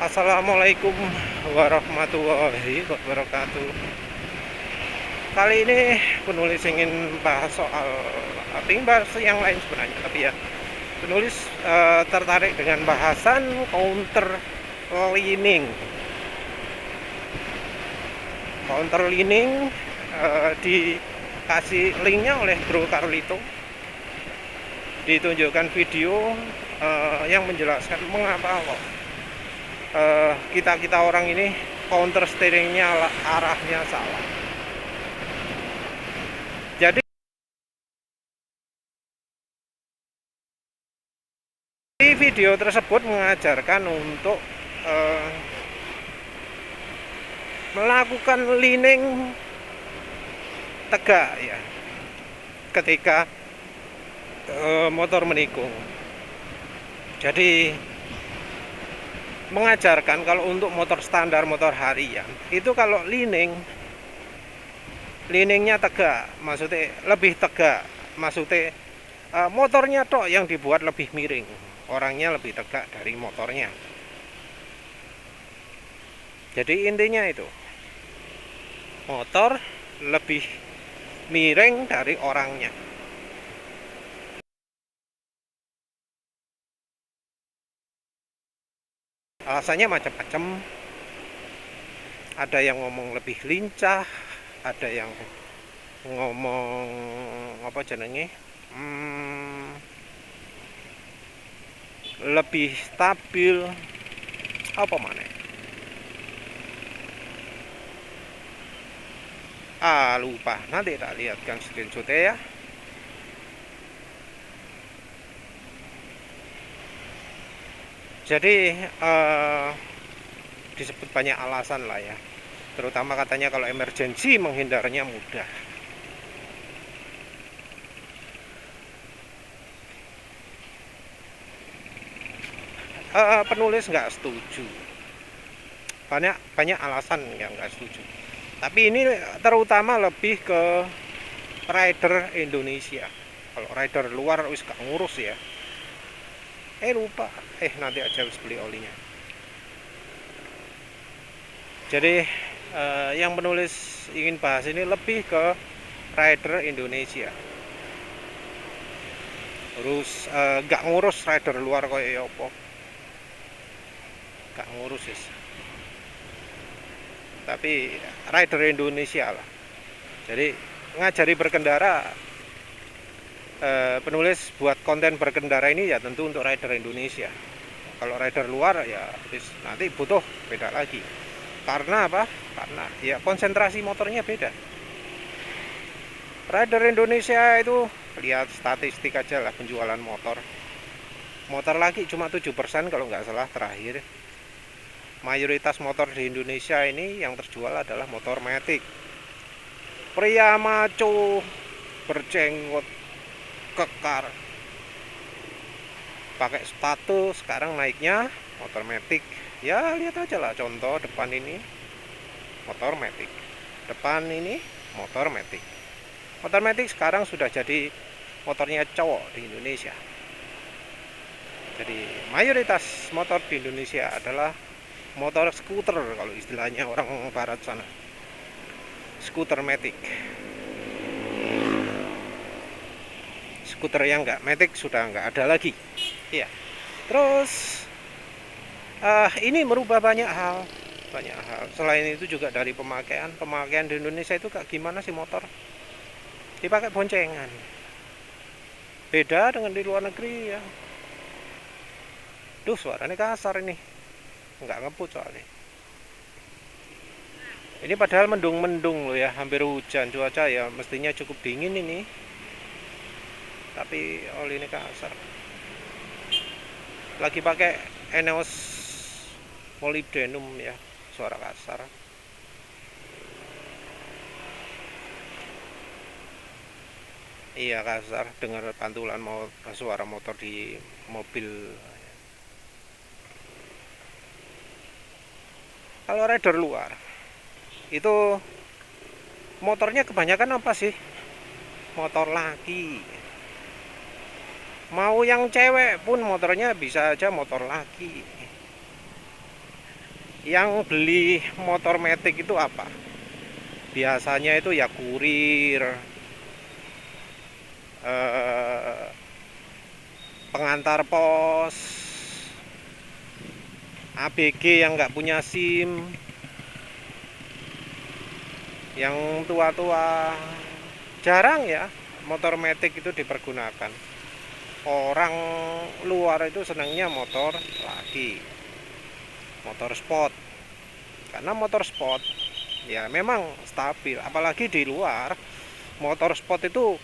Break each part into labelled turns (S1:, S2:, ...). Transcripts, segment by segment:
S1: Assalamualaikum warahmatullahi wabarakatuh. Kali ini penulis ingin bahas soal, ingin bahas yang lain sebenarnya, tapi ya penulis tertarik dengan bahasan counter leaning. Counter leaning dikasih linknya oleh Bro Carlito. Ditunjukkan video yang menjelaskan mengapa kok kita orang ini counter steeringnya arahnya salah. Jadi video tersebut mengajarkan untuk melakukan leaning tegak ya ketika motor menikung. Jadi mengajarkan kalau untuk motor standar, motor harian itu kalau leaningnya tegak, maksudnya lebih tegak, maksudnya motornya tok yang dibuat lebih miring, orangnya lebih tegak dari motornya. Jadi intinya itu motor lebih miring dari orangnya. Alasannya macam-macam. Ada yang ngomong lebih lincah, ada yang ngomong apa jenenge lebih stabil, apa mana? Lupa, nanti tak lihatkan screenshotnya ya. Jadi disebut banyak alasan lah ya, terutama katanya kalau emergency menghindarnya mudah. Penulis nggak setuju, banyak alasan yang nggak setuju, tapi ini terutama lebih ke rider Indonesia. Kalau rider luar wis gak ngurus ya. Lupa nanti aja harus beli olinya. Jadi yang penulis ingin bahas ini lebih ke rider Indonesia. Terus gak ngurus rider luar kayak apa, gak ngurus sih. Tapi rider Indonesia lah. Jadi ngajari berkendara, penulis buat konten berkendara ini ya tentu untuk rider Indonesia. Kalau rider luar ya nanti butuh beda lagi. Karena apa? Karena ya konsentrasi motornya beda. Rider Indonesia itu lihat statistik aja lah penjualan motor. Motor lagi cuma 7% kalau nggak salah terakhir. Mayoritas motor di Indonesia ini yang terjual adalah motor matic. Pria maco berjenggot kekar pakai sepatu sekarang naiknya motor matic. Ya lihat aja lah contoh depan ini motor matic, depan ini motor matic. Motor matic sekarang sudah jadi motornya cowok di Indonesia. Jadi mayoritas motor di Indonesia adalah motor skuter kalau istilahnya orang barat sana, skuter matic. Skuter yang nggak matic sudah nggak ada lagi ya. Terus ini merubah banyak hal. Selain itu juga dari pemakaian di Indonesia itu kayak gimana sih motor dipakai boncengan, beda dengan di luar negeri ya. Duh suaranya kasar ini, nggak ngebut soalnya. Ini padahal mendung loh ya, hampir hujan, cuaca ya mestinya cukup dingin ini, tapi oli ini kasar. Lagi pakai Eneos molybdenum ya, suara kasar. Iya kasar, dengar pantulan suara motor di mobil. Kalau rider luar itu motornya kebanyakan apa sih? Motor laki. Mau yang cewek pun motornya bisa aja motor laki. yang beli motor metik itu apa? Biasanya itu ya kurir, eh, pengantar pos, ABG yang nggak punya SIM, yang tua-tua. Jarang ya motor metik itu dipergunakan. Orang luar itu senangnya motor laki, motor sport. Karena motor sport ya memang stabil, apalagi di luar motor sport itu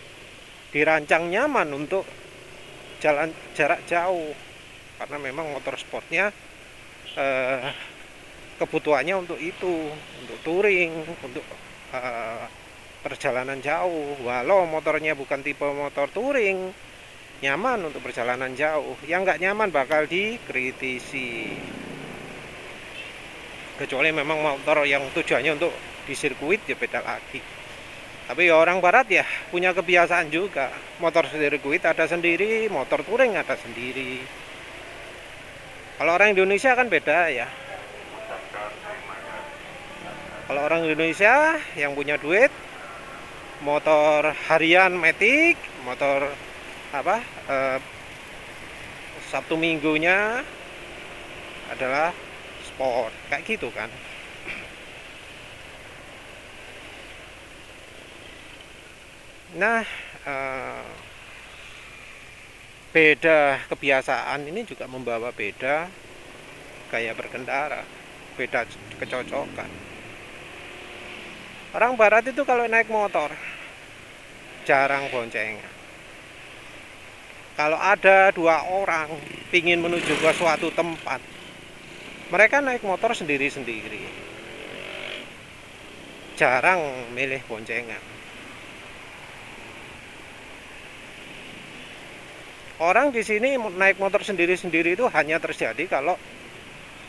S1: dirancang nyaman untuk jalan jarak jauh, karena memang motor sportnya eh, kebutuhannya untuk itu, untuk touring, untuk eh, perjalanan jauh. Walau motornya bukan tipe motor touring, nyaman untuk perjalanan jauh. Yang nggak nyaman bakal dikritisi, kecuali memang motor yang tujuannya untuk di sirkuit ya beda lagi. Tapi orang barat ya punya kebiasaan juga, motor sirkuit ada sendiri, motor touring ada sendiri. Kalau orang Indonesia kan beda ya. Kalau orang Indonesia yang punya duit, motor harian metik, motor apa Sabtu minggunya adalah sport, kayak gitu kan. Nah, beda kebiasaan ini juga membawa beda gaya berkendara, beda kecocokan. Orang barat itu kalau naik motor jarang boncengan. Kalau ada dua orang ingin menuju ke suatu tempat, mereka naik motor sendiri-sendiri, jarang milih boncengan. Orang di sini naik motor sendiri-sendiri itu hanya terjadi kalau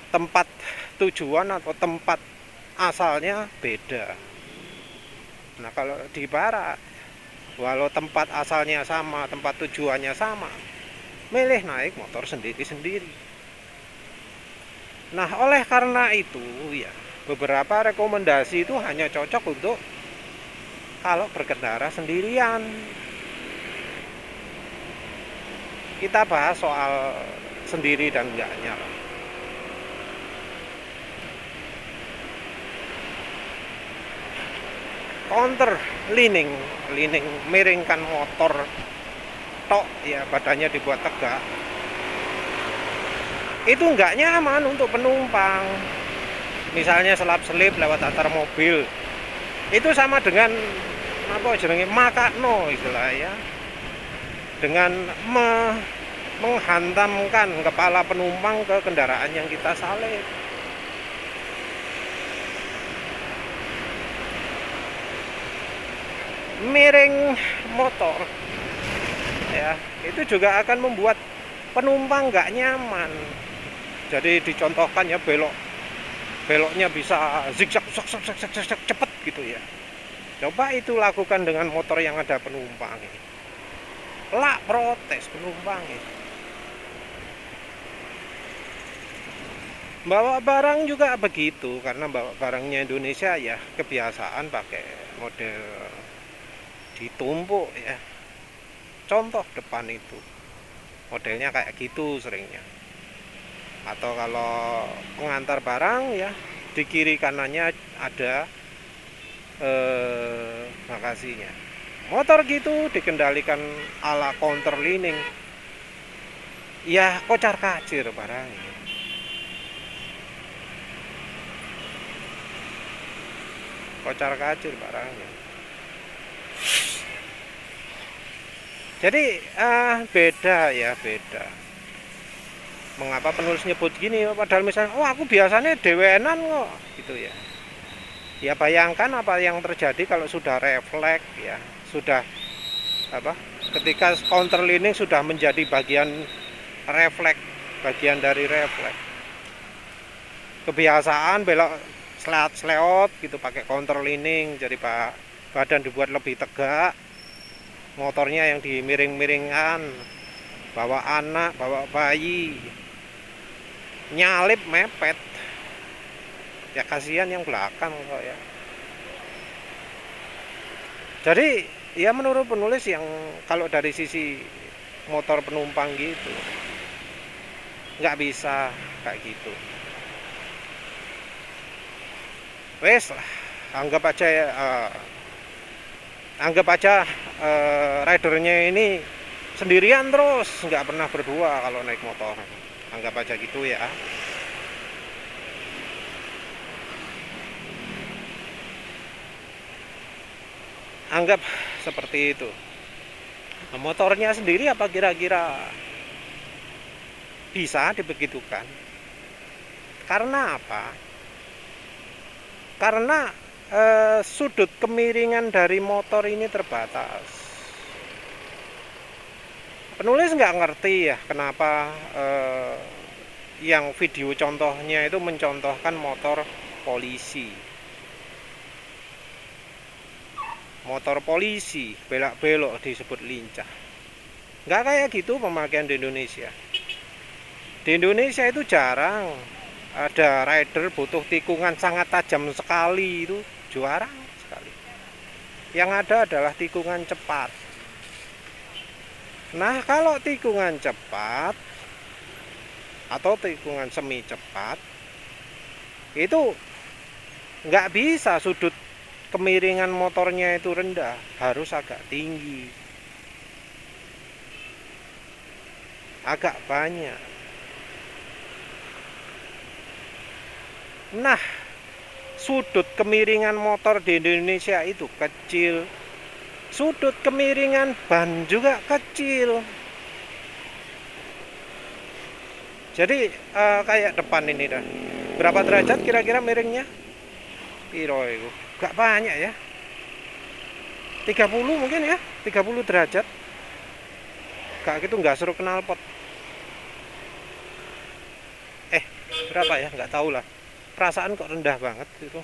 S1: tempat tujuan atau tempat asalnya beda. Nah, kalau di barat, walau tempat asalnya sama, tempat tujuannya sama, milih naik motor sendiri-sendiri. Nah, oleh karena itu ya, beberapa rekomendasi itu hanya cocok untuk kalau berkendara sendirian. Kita bahas soal sendiri dan enggaknya. Counter leaning miringkan motor tok ya, badannya dibuat tegak, itu enggak nyaman untuk penumpang. Misalnya selap-selip lewat antar mobil, itu sama dengan apa jenenge makakno istilah ya, dengan menghantamkan kepala penumpang ke kendaraan yang kita salib. Miring motor ya, itu juga akan membuat penumpang nggak nyaman. Jadi dicontohkan ya, beloknya bisa zigzag cepet gitu ya. Coba itu lakukan dengan motor yang ada penumpang, lah protes penumpang. Bawa barang juga begitu, karena bawa barangnya Indonesia ya kebiasaan pakai model ditumpuk ya. Contoh depan itu modelnya kayak gitu seringnya. Atau kalau pengantar barang ya, di kiri kanannya ada bagasinya. Motor gitu dikendalikan ala counter leaning, ya kocar kacir barangnya. Kocar kacir barangnya. Jadi beda ya, beda. Mengapa penulis nyebut gini? Padahal misalnya, oh aku biasanya dewenan kok, gitu ya. Ya bayangkan apa yang terjadi kalau sudah refleks ya, sudah apa? Ketika counter leaning sudah menjadi bagian refleks, bagian dari refleks. Kebiasaan belok sleot gitu pakai counter leaning, jadi badan dibuat lebih tegak. Motornya yang dimiring-miringkan, bawa anak, bawa bayi, nyalip mepet, Ya kasihan yang belakang kok ya. Jadi ya menurut penulis yang kalau dari sisi motor penumpang gitu nggak bisa kayak gitu. Wes lah, anggap aja ya, ridernya ini sendirian terus nggak pernah berdua kalau naik motor. Anggap aja gitu ya. Anggap seperti itu. Nah, motornya sendiri apa kira-kira bisa dibegitukan? Karena apa? Karena sudut kemiringan dari motor ini terbatas. Penulis nggak ngerti ya kenapa yang video contohnya itu mencontohkan motor polisi. Motor polisi belak-belok disebut lincah. Nggak kayak gitu pemakaian di Indonesia. Di Indonesia itu jarang ada rider butuh tikungan sangat tajam sekali, itu jarang sekali. Yang ada adalah tikungan cepat. Nah, kalau tikungan cepat atau tikungan semi cepat itu nggak bisa sudut kemiringan motornya itu rendah, harus agak tinggi, agak banyak. Nah, sudut kemiringan motor di Indonesia itu kecil, sudut kemiringan ban juga kecil. Jadi kayak depan ini dah. Berapa derajat kira-kira miringnya? Piro itu? Gak banyak ya. 30 mungkin ya, 30 derajat. Gak gitu, nggak seru knalpot. Berapa ya? Nggak tahu lah. Perasaan kok rendah banget itu.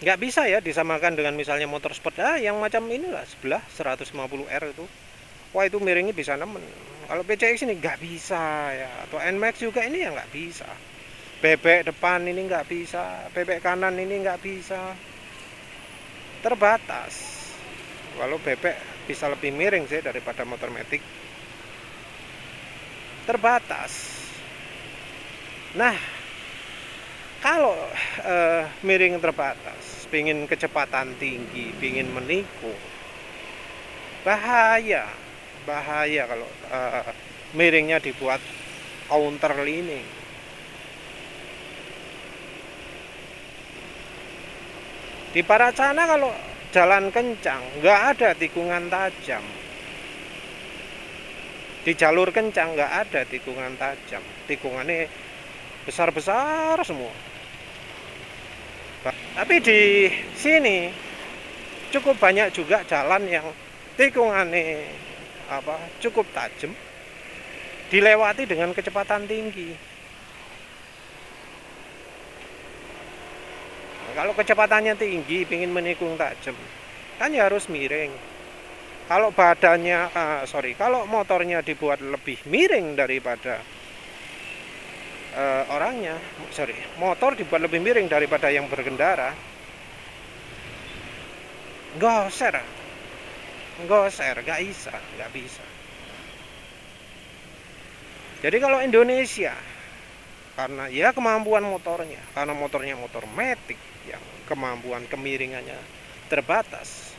S1: Nggak bisa ya disamakan dengan misalnya motor sport yang macam inilah sebelah 150R itu. Wah, itu miringnya bisa nemen. Kalau PCX ini nggak bisa ya. Atau NMAX juga ini ya nggak bisa. Bebek depan ini nggak bisa, bebek kanan ini nggak bisa. Terbatas. Walau bebek bisa lebih miring sih daripada motor matic. Terbatas. Nah, kalau miring terbatas, pingin kecepatan tinggi, pingin menikung, bahaya kalau miringnya dibuat counter leaning. Di Paracana kalau jalan kencang nggak ada tikungan tajam, di jalur kencang nggak ada tikungan tajam, tikungannya besar-besar semua. Tapi di sini cukup banyak juga jalan yang tikungannya cukup tajam, dilewati dengan kecepatan tinggi. Nah, kalau kecepatannya tinggi, ingin menikung tajam, kan ya harus miring. Kalau kalau motornya dibuat lebih miring daripada motor dibuat lebih miring daripada yang berkendara, goser, nggak bisa. Jadi kalau Indonesia, karena ya kemampuan motornya, karena motornya motor matic yang kemampuan kemiringannya terbatas,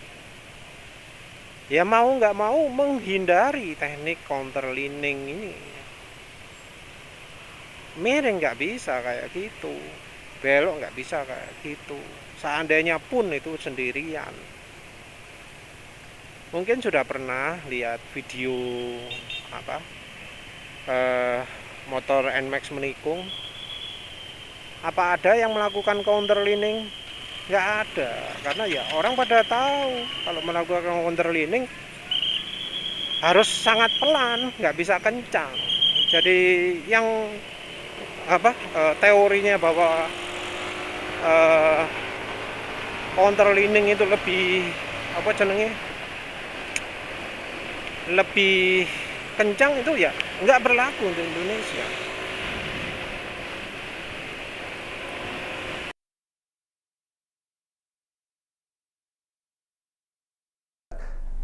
S1: ya mau nggak mau menghindari teknik counter leaning ini. Miring nggak bisa kayak gitu, belok nggak bisa kayak gitu, seandainya pun itu sendirian. Mungkin sudah pernah lihat video motor NMAX menikung. Apa ada yang melakukan counter leaning? Nggak ada, karena ya orang pada tahu kalau melakukan counter leaning harus sangat pelan, nggak bisa kencang. Jadi yang teorinya bahwa counter leaning itu lebih lebih kencang itu ya nggak berlaku untuk Indonesia.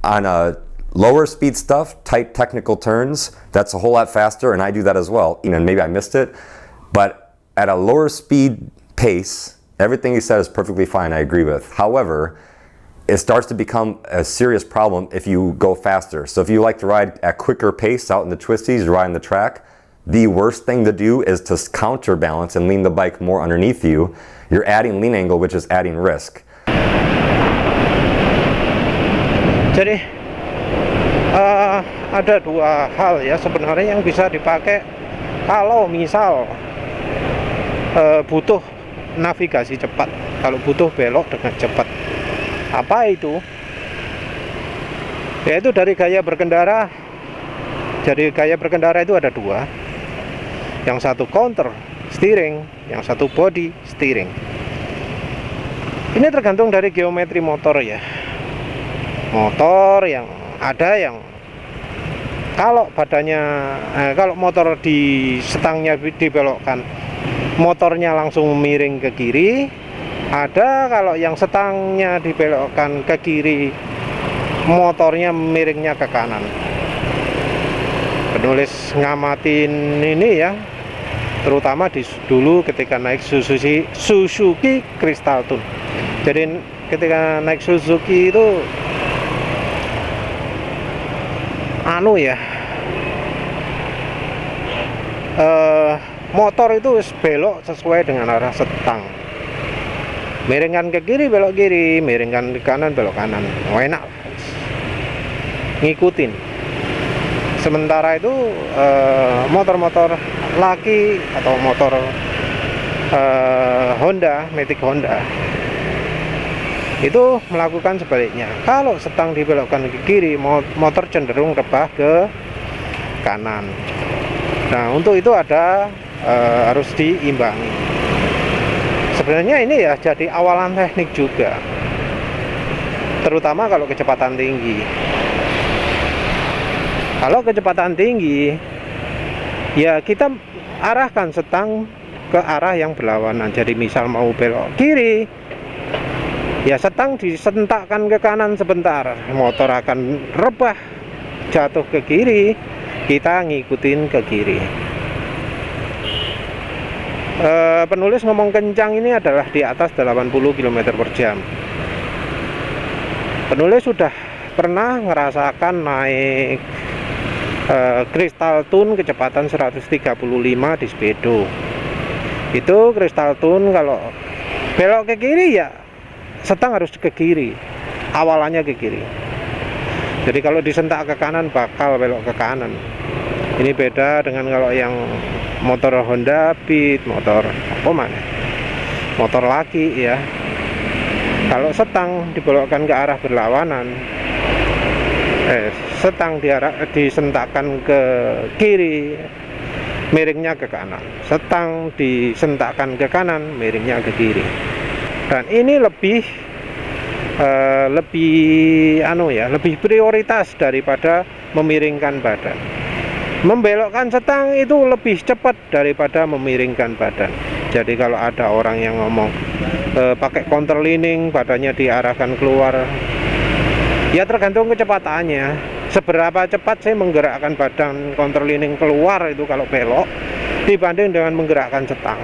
S2: On lower speed stuff, tight technical turns, that's a whole lot faster, and I do that as well. And maybe I missed it, but at a lower speed pace, everything he said is perfectly fine, I agree with. However, it starts to become a serious problem if you go faster. So if you like to ride at quicker pace out in the twisties, you're riding the track, the worst thing to do is to counterbalance and lean the bike more underneath you. You're adding lean angle, which is adding risk.
S1: Jadi ada dua hal ya sebenarnya yang bisa dipakai kalau misal butuh navigasi cepat, kalau butuh belok dengan cepat. Apa itu? Yaitu dari gaya berkendara. Jadi gaya berkendara itu ada dua. Yang satu counter steering, yang satu body steering. Ini tergantung dari geometri motor ya. Motor yang ada yang kalau badannya kalau motor di setangnya dibelokkan, motornya langsung miring ke kiri. Ada kalau yang setangnya dibelokkan ke kiri, motornya miringnya ke kanan. Penulis ngamatin ini ya, terutama dulu ketika naik Suzuki Crystal Tune. Jadi ketika naik Suzuki itu motor itu belok sesuai dengan arah setang, miringkan ke kiri belok kiri, miringkan ke kanan belok kanan, enak ngikutin. Sementara itu motor-motor laki atau motor Honda, Matic Honda itu melakukan sebaliknya. Kalau setang dibelokkan ke kiri, motor cenderung rebah ke kanan. Nah, untuk itu ada harus diimbangi. Sebenarnya ini ya jadi awalan teknik juga, terutama kalau kecepatan tinggi. Kalau kecepatan tinggi, ya kita arahkan setang ke arah yang berlawanan. Jadi misal mau belok kiri, ya setang disentakkan ke kanan sebentar, motor akan rebah jatuh ke kiri, kita ngikutin ke kiri. Penulis ngomong kencang ini adalah di atas 80 km per jam. Penulis sudah pernah ngerasakan naik Crystal Tune kecepatan 135 di speedo. Itu Crystal Tune kalau belok ke kiri ya setang harus ke kiri, awalannya ke kiri. Jadi kalau disentak ke kanan bakal belok ke kanan. Ini beda dengan kalau yang motor Honda Beat, motor laki ya. Kalau setang dibelokkan ke arah berlawanan, setang disentakkan ke kiri, miringnya ke kanan. Setang disentakkan ke kanan, miringnya ke kiri. Dan ini lebih prioritas daripada memiringkan badan. Membelokkan setang itu lebih cepat daripada memiringkan badan. Jadi kalau ada orang yang ngomong pakai counter leaning, badannya diarahkan keluar, ya tergantung kecepatannya. Seberapa cepat saya menggerakkan badan counter leaning keluar itu kalau belok dibanding dengan menggerakkan setang.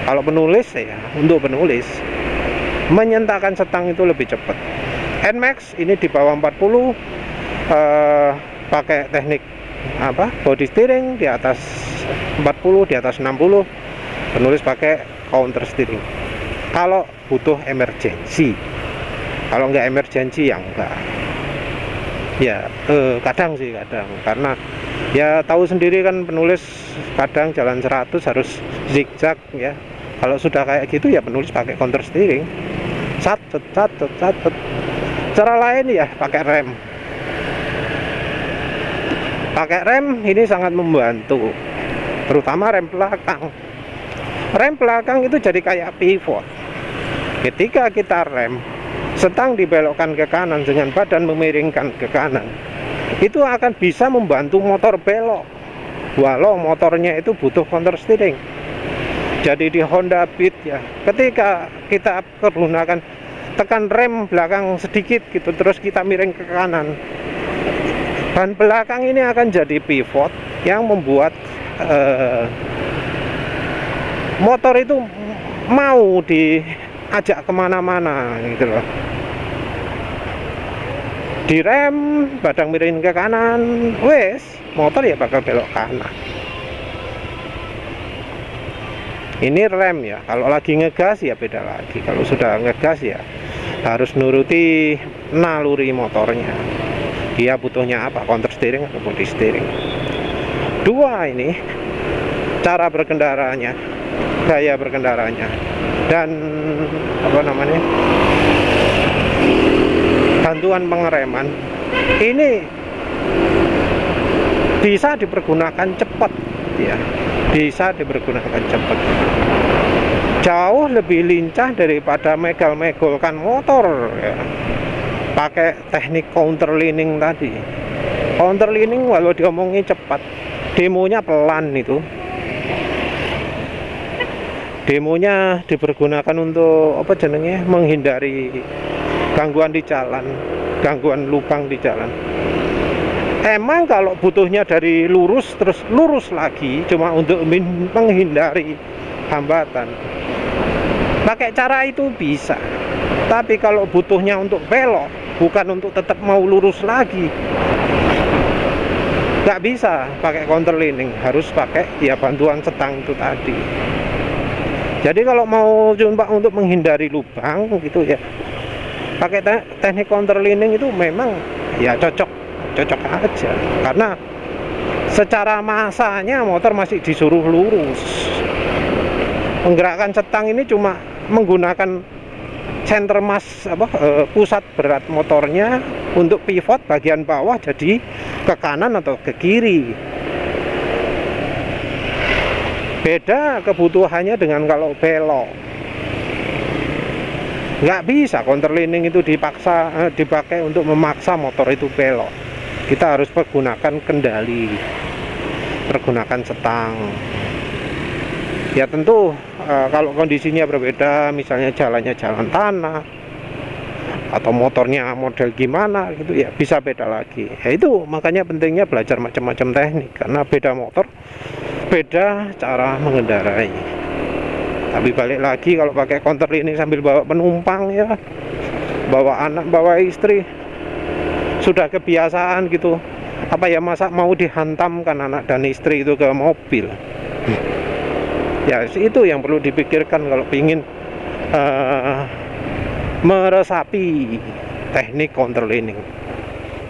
S1: Kalau penulis ya, untuk penulis menyentakkan setang itu lebih cepat. NMAX ini di bawah 40 pakai teknik body steering, di atas 40, di atas 60 penulis pakai counter steering kalau butuh emergency. Kalau nggak emergency ya enggak ya. Kadang karena ya tahu sendiri kan penulis kadang jalan 100 harus zigzag ya. Kalau sudah kayak gitu ya penulis pakai counter steering, catet. Cara lain ya pakai rem. Pakai rem ini sangat membantu, terutama rem belakang. Rem belakang itu jadi kayak pivot. Ketika kita rem, setang dibelokkan ke kanan dengan badan memiringkan ke kanan, itu akan bisa membantu motor belok walau motornya itu butuh counter steering. Jadi di Honda Beat ya, ketika kita menggunakan tekan rem belakang sedikit gitu, terus kita miring ke kanan, ban belakang ini akan jadi pivot yang membuat motor itu mau diajak kemana-mana gitu loh. Direm, badan miring ke kanan, wes motor ya bakal belok kanan. Ini rem ya, kalau lagi ngegas ya beda lagi. Kalau sudah ngegas ya harus nuruti naluri motornya. Dia butuhnya apa, counter steering atau body steering. Dua ini cara berkendaranya, gaya berkendaranya, dan apa namanya, bantuan pengereman ini bisa dipergunakan cepat ya, bisa dipergunakan cepat, jauh lebih lincah daripada megal-megolkan motor ya, pakai teknik counter leaning tadi. Counter leaning walau diomongin cepat, demonya pelan itu. Demonya dipergunakan untuk apa jenenge, menghindari gangguan di jalan, gangguan lubang di jalan. Emang kalau butuhnya dari lurus terus lurus lagi cuma untuk menghindari hambatan, pakai cara itu bisa. Tapi kalau butuhnya untuk belok, bukan untuk tetap mau lurus lagi, nggak bisa pakai counter leaning, harus pakai ya bantuan setang itu tadi. Jadi kalau mau coba untuk menghindari lubang gitu ya, pakai teknik counter leaning itu memang ya cocok aja, karena secara masanya motor masih disuruh lurus. Menggerakkan setang ini cuma menggunakan center mass pusat berat motornya untuk pivot bagian bawah jadi ke kanan atau ke kiri. Beda kebutuhannya dengan kalau belok. Nggak bisa counter leaning itu dipakai untuk memaksa motor itu belok. Kita harus pergunakan kendali, pergunakan setang. Ya tentu kalau kondisinya berbeda, misalnya jalannya jalan tanah atau motornya model gimana gitu ya, bisa beda lagi. Ya itu makanya pentingnya belajar macam-macam teknik, karena beda motor beda cara mengendarai. Tapi balik lagi, kalau pakai counter leaning sambil bawa penumpang ya, bawa anak, bawa istri, sudah kebiasaan gitu, apa ya, masa mau dihantamkan anak dan istri itu ke mobil. Ya itu yang perlu dipikirkan kalau ingin meresapi teknik counter leaning.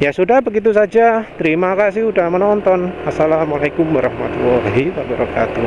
S1: Ya sudah, begitu saja. Terima kasih sudah menonton. Assalamualaikum warahmatullahi wabarakatuh.